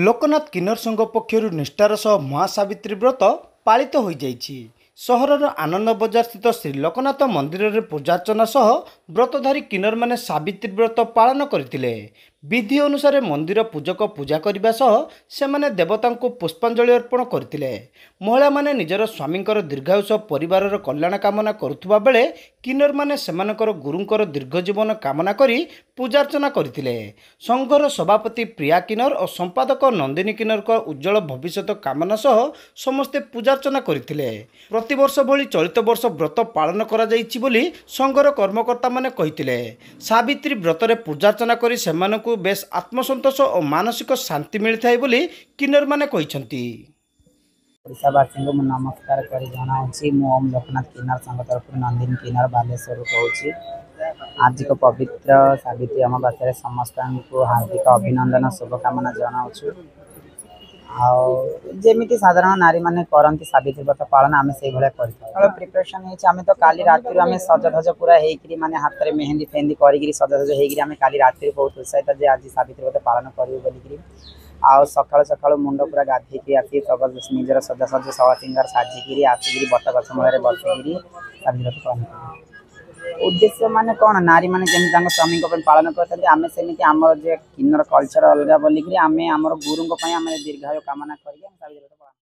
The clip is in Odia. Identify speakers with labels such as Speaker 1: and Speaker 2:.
Speaker 1: ଲୋକନାଥ କିନ୍ନର ସଂଘ ପକ୍ଷରୁ ନିଷ୍ଠାର ସହ ମହାସାବିତ୍ରୀ ବ୍ରତ ପାଳିତ ହୋଇଯାଇଛି। ସହରର ଆନନ୍ଦ ବଜାର ସ୍ଥିତ ଶ୍ରୀ ଲୋକନାଥ ମନ୍ଦିରରେ ପୂଜାର୍ଚ୍ଚନା ସହ ବ୍ରତଧାରୀ କିନ୍ନରମାନେ ସାବିତ୍ରୀ ବ୍ରତ ପାଳନ କରିଥିଲେ। ବିଧି ଅନୁସାରେ ମନ୍ଦିର ପୂଜକ ପୂଜା କରିବା ସହ ସେମାନେ ଦେବତାଙ୍କୁ ପୁଷ୍ପାଞ୍ଜଳି ଅର୍ପଣ କରିଥିଲେ। ମହିଳାମାନେ ନିଜର ସ୍ୱାମୀଙ୍କର ଦୀର୍ଘାୟୁଷ ପରିବାରର କଲ୍ୟାଣ କାମନା କରୁଥିବା ବେଳେ କିନ୍ନରମାନେ ସେମାନଙ୍କର ଗୁରୁଙ୍କର ଦୀର୍ଘଜୀବନ କାମନା କରି ପୂଜାର୍ଚ୍ଚନା କରିଥିଲେ। ସଂଘର ସଭାପତି ପ୍ରିୟା କିନ୍ନର ଓ ସମ୍ପାଦକ ନନ୍ଦିନୀ କିନ୍ନରଙ୍କ ଉଜ୍ଜଳ ଭବିଷ୍ୟତ କାମନା ସହ ସମସ୍ତେ ପୂଜାର୍ଚ୍ଚନା କରିଥିଲେ। ପ୍ରତିବର୍ଷ ଭଳି ଚଳିତ ବର୍ଷ ବ୍ରତ ପାଳନ କରାଯାଇଛି ବୋଲି ସଂଘର କର୍ମକର୍ତ୍ତାମାନେ କହିଥିଲେ। ସାବିତ୍ରୀ ବ୍ରତରେ ପୂଜାର୍ଚ୍ଚନା କରି ସେମାନଙ୍କୁ ବେଶ ଆତ୍ମସନ୍ତୋଷ ଓ ମାନସିକ ଶାନ୍ତି ମିଳିଥାଏ ବୋଲି କିନ୍ନରମାନେ କହିଛନ୍ତି।
Speaker 2: ओडावासी को नमस्कार कर जनाऊँगी मु ओम लोकनाथ किन्नर संघ तरफ नंदिनी किन्नर बालेश्वर कहूँ। आज को पवित्र सावित्री अमावास्या समस्त को हार्दिक अभिनंदन शुभकामना जनाऊँ। आमती साधारण नारी मैंने करती सावित्री व्रत पालन आम से भाई प्रिपरेसन आम तो काली रात आम सजधज पूरा होकर माने हाथ में मेहंदी फेहंदी कर सजधज होकर काली रात बहुत उत्साहित जे आज सावित्री व्रत पालन करूँ बोलिकी आउ सकाल सकाल मुंड पूरा गाधेक आसी निजर सजासज सह सिंगार साजिकी आसिक बट गछ मूल बसिकी सावित्री व्रत पालन कर उद्देश्य माने कौन नारी मैंने जमी स्वामी पालन करते आम सेमती आम जे किन्नर कल्चर अलग बोलिकी आम आम गुरु दीर्घायु कामना कर।